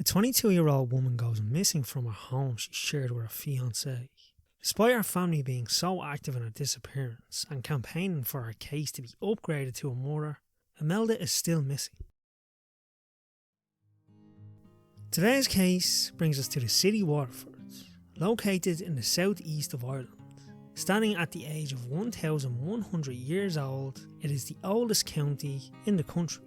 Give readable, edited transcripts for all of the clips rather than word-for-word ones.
22-year-old woman goes missing from her home she shared with her fiancé. Despite her family being so active in her disappearance and campaigning for her case to be upgraded to a murder, Imelda is still missing. Today's case brings us to the city Waterford, located in the southeast of Ireland. Standing at the age of 1,100 years old, it is the oldest county in the country.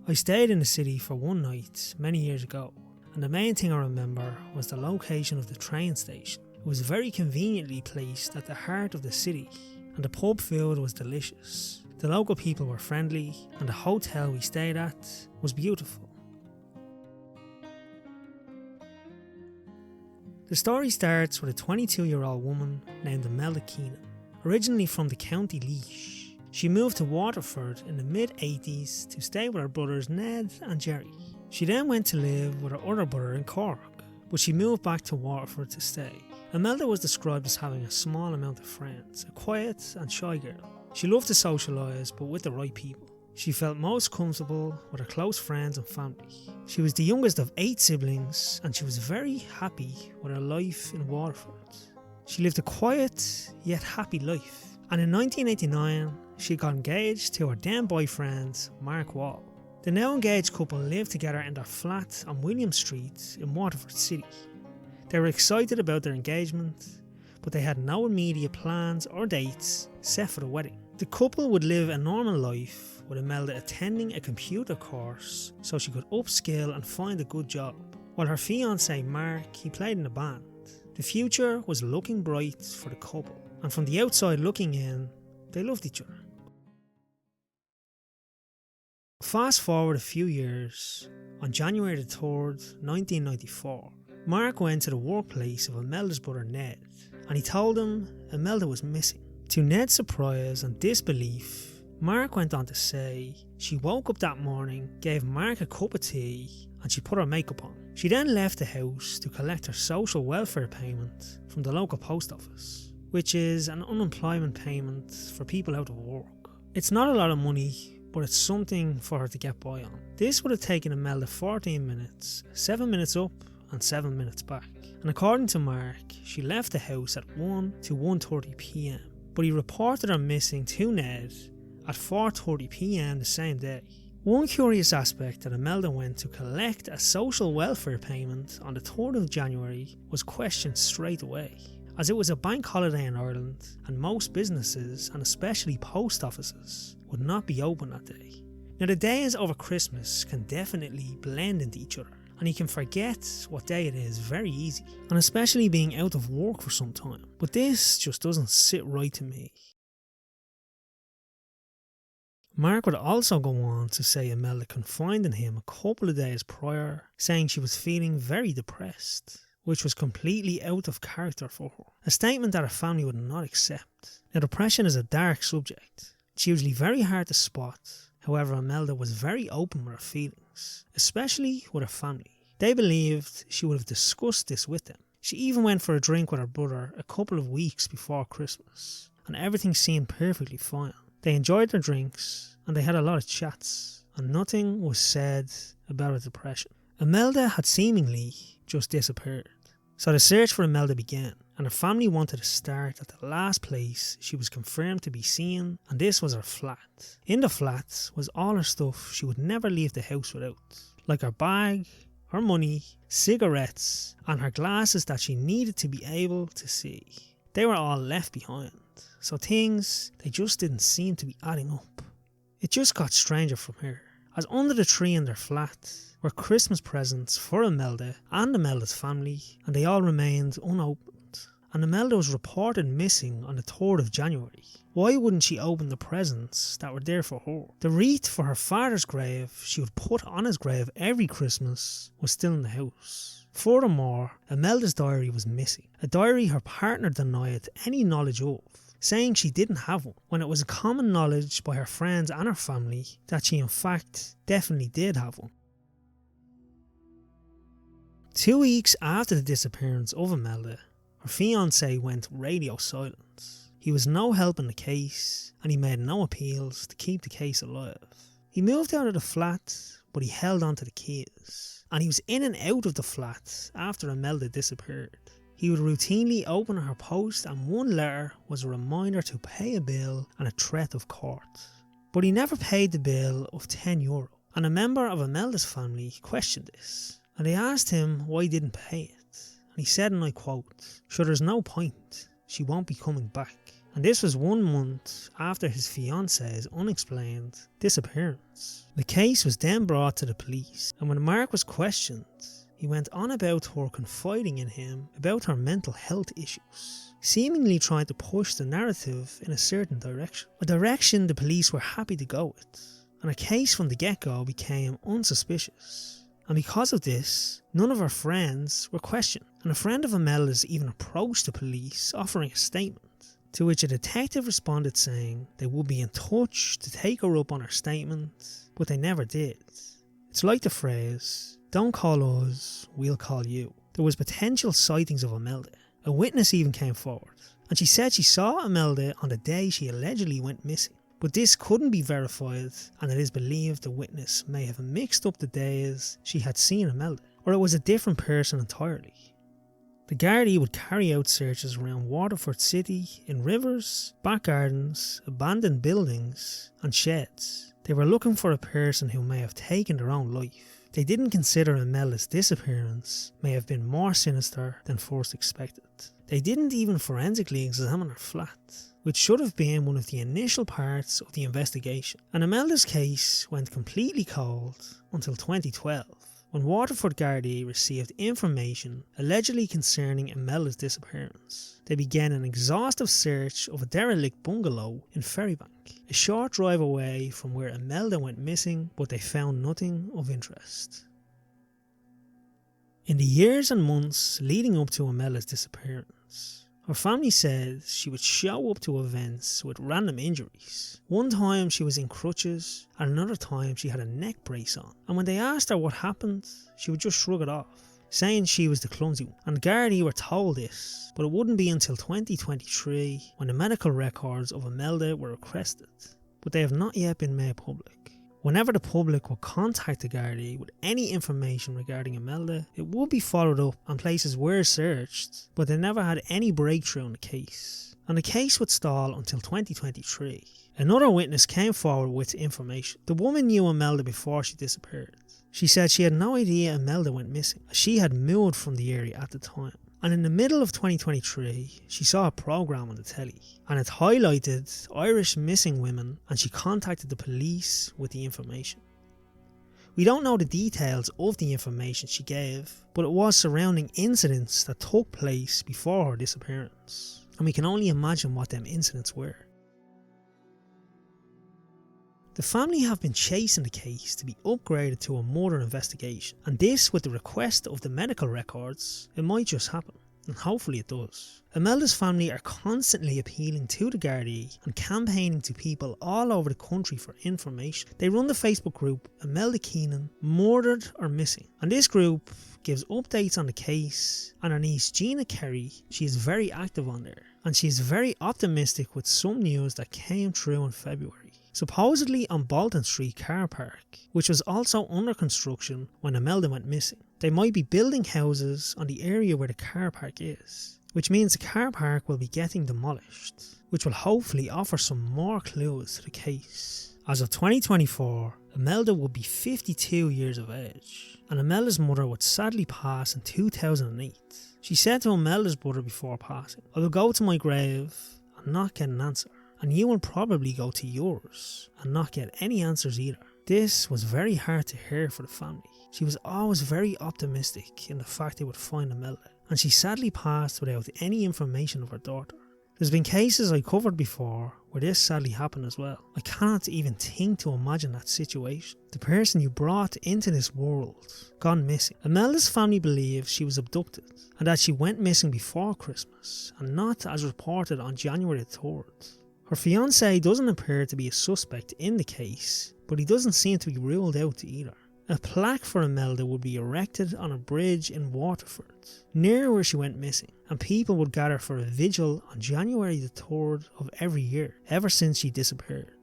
I stayed in the city for one night many years ago, and the main thing I remember was the location of the train station. It was very conveniently placed at the heart of the city, and the pub food was delicious. The local people were friendly, and the hotel we stayed at was beautiful. The story starts with a 22-year-old woman named Imelda Keenan. Originally from the County Laois, she moved to Waterford in the mid-80s to stay with her brothers Ned and Jerry. She then went to live with her other brother in Cork, but she moved back to Waterford to stay. Imelda was described as having a small amount of friends, a quiet and shy girl. She loved to socialise, but with the right people. She felt most comfortable with her close friends and family. She was the youngest of 8 siblings, and she was very happy with her life in Waterford. She lived a quiet yet happy life, and in 1989 she got engaged to her then boyfriend Mark Wall. The now engaged couple lived together in their flat on William Street in Waterford City. They were excited about their engagement, but they had no immediate plans or dates set for the wedding. The couple would live a normal life, with Imelda attending a computer course so she could upskill and find a good job, while her fiancé Mark, he played in a band. The future was looking bright for the couple, and from the outside looking in, they loved each other. Fast forward a few years, on January 3rd, 1994, Mark went to the workplace of Imelda's brother Ned, and he told him Imelda was missing. To Ned's surprise and disbelief, Mark went on to say she woke up that morning, gave Mark a cup of tea, and she put her makeup on. She then left the house to collect her social welfare payment from the local post office, which is an unemployment payment for people out of work. It's not a lot of money, but it's something for her to get by on. This would have taken Imelda 14 minutes, 7 minutes up and 7 minutes back. And according to Mark, she left the house at 1 to 1:30 PM, but he reported her missing to Ned at 4:30 PM the same day. One curious aspect that Imelda went to collect a social welfare payment on the 3rd of January was questioned straight away, as it was a bank holiday in Ireland and most businesses, and especially post offices, would not be open that day. Now, the days over Christmas can definitely blend into each other, and you can forget what day it is very easy, and especially being out of work for some time. But this just doesn't sit right to me. Mark would also go on to say Imelda confided in him a couple of days prior, saying she was feeling very depressed, which was completely out of character for her. A statement that her family would not accept. Now, depression is a dark subject. It's usually very hard to spot. However, Imelda was very open with her feelings, especially with her family. They believed she would have discussed this with them. She even went for a drink with her brother a couple of weeks before Christmas, and everything seemed perfectly fine. They enjoyed their drinks, and they had a lot of chats, and nothing was said about her depression. Imelda had seemingly just disappeared, so the search for Imelda began, and her family wanted to start at the last place she was confirmed to be seen, and this was her flat. In the flat was all her stuff she would never leave the house without, like her bag, her money, cigarettes, and her glasses that she needed to be able to see. They were all left behind. So things, they just didn't seem to be adding up. It just got stranger from here, as under the tree in their flat were Christmas presents for Imelda and Imelda's family, and they all remained unopened. And Imelda was reported missing on the 3rd of January. Why wouldn't she open the presents that were there for her? The wreath for her father's grave she would put on his grave every Christmas was still in the house. Furthermore, Imelda's diary was missing, a diary her partner denied any knowledge of, saying she didn't have one, when it was common knowledge by her friends and her family that she in fact definitely did have one. 2 weeks after the disappearance of Imelda, her fiancé went radio silent. He was no help in the case, and he made no appeals to keep the case alive. He moved out of the flat, but he held on to the keys. and he was in and out of the flat after Imelda disappeared. He would routinely open her post, and one letter was a reminder to pay a bill and a threat of court. But he never paid the bill of €10, and a member of Imelda's family questioned this, and they asked him why he didn't pay it. And he said, and I quote, "Sure, there's no point, she won't be coming back." And this was 1 month after his fiance's unexplained disappearance. The case was then brought to the police, and when Mark was questioned, he went on about her confiding in him about her mental health issues, seemingly trying to push the narrative in a certain direction. A direction the police were happy to go with, and a case from the get-go became unsuspicious. And because of this, none of her friends were questioned, and a friend of Imelda's even approached the police offering a statement, to which a detective responded saying they would be in touch to take her up on her statement, but they never did. It's like the phrase, "Don't call us, we'll call you." There was potential sightings of Imelda. A witness even came forward, and she said she saw Imelda on the day she allegedly went missing. But this couldn't be verified, and it is believed the witness may have mixed up the days she had seen Imelda, or it was a different person entirely. The Gardaí would carry out searches around Waterford city, in rivers, back gardens, abandoned buildings and sheds. They were looking for a person who may have taken their own life. They didn't consider Imelda's disappearance may have been more sinister than first expected. They didn't even forensically examine her flat, which should have been one of the initial parts of the investigation. And Imelda's case went completely cold until 2012. When Waterford Gardaí received information allegedly concerning Imelda's disappearance, they began an exhaustive search of a derelict bungalow in Ferrybank, a short drive away from where Imelda went missing, but they found nothing of interest. In the years and months leading up to Imelda's disappearance, her family said she would show up to events with random injuries. One time she was in crutches, and another time she had a neck brace on. And when they asked her what happened, she would just shrug it off, saying she was the clumsy one. And Gardaí were told this, but it wouldn't be until 2023 when the medical records of Imelda were requested, but they have not yet been made public. Whenever the public would contact the Gardaí with any information regarding Imelda, it would be followed up and places were searched, but they never had any breakthrough in the case. And the case would stall until 2023. Another witness came forward with information. The woman knew Imelda before she disappeared. She said she had no idea Imelda went missing, as she had moved from the area at the time. And in the middle of 2023, she saw a programme on the telly, and it highlighted Irish missing women, and she contacted the police with the information. We don't know the details of the information she gave, but it was surrounding incidents that took place before her disappearance, and we can only imagine what them incidents were. The family have been chasing the case to be upgraded to a murder investigation, and this with the request of the medical records. It might just happen, and hopefully it does. Imelda's family are constantly appealing to the Gardaí and campaigning to people all over the country for information. They run the Facebook group Imelda Keenan, Murdered or Missing, and this group gives updates on the case, and her niece Gina Kerry, she is very active on there, and she is very optimistic with some news that came through in February. Supposedly on Bolton Street car park, which was also under construction when Imelda went missing. They might be building houses on the area where the car park is, which means the car park will be getting demolished, which will hopefully offer some more clues to the case. As of 2024, Imelda would be 52 years of age, and Imelda's mother would sadly pass in 2008. She said to Imelda's brother before passing, "I will go to my grave and not get an answer, and you will probably go to yours and not get any answers either." This was very hard to hear for the family. She was always very optimistic in the fact they would find Imelda, and she sadly passed without any information of her daughter. There's been cases I covered before where this sadly happened as well. I cannot even think to imagine that situation. The person you brought into this world gone missing. Imelda's family believes she was abducted and that she went missing before Christmas and not as reported on January 3rd. Her fiancé doesn't appear to be a suspect in the case, but he doesn't seem to be ruled out either. A plaque for Imelda would be erected on a bridge in Waterford, near where she went missing, and people would gather for a vigil on January the 3rd of every year, ever since she disappeared.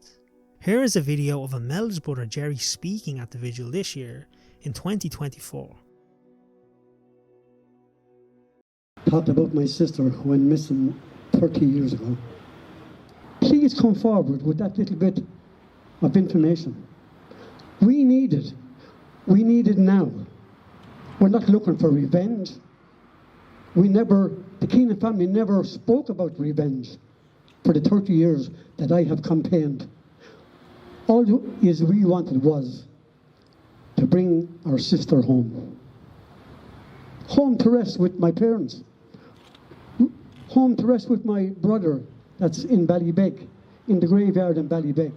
Here is a video of Imelda's brother Jerry speaking at the vigil this year in 2024. Thought about my sister who went missing 30 years ago. Please come forward with that little bit of information. We need it. We need it now. We're not looking for revenge. The Keenan family never spoke about revenge for the 30 years that I have campaigned. All we wanted was to bring our sister home. Home to rest with my parents. Home to rest with my brother that's in Ballybeck, in the graveyard in Ballybeck.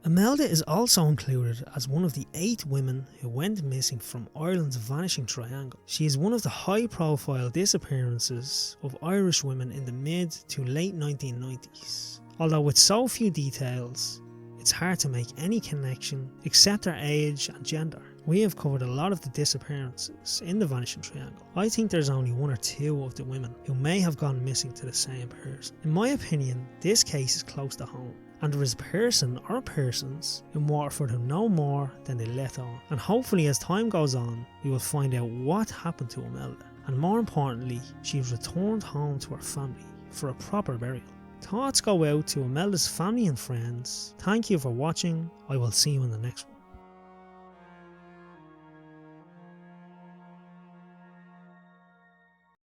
Imelda is also included as one of the 8 women who went missing from Ireland's Vanishing Triangle. She is one of the high-profile disappearances of Irish women in the mid to late 1990s. Although with so few details, it's hard to make any connection except their age and gender. We have covered a lot of the disappearances in the Vanishing Triangle. I think there's only 1 or 2 of the women who may have gone missing to the same person. In my opinion, this case is close to home, and there is a person or persons in Waterford who know more than they let on. And hopefully as time goes on, we will find out what happened to Imelda, and more importantly, she was returned home to her family for a proper burial. Thoughts go out to Imelda's family and friends. Thank you for watching. I will see you in the next one.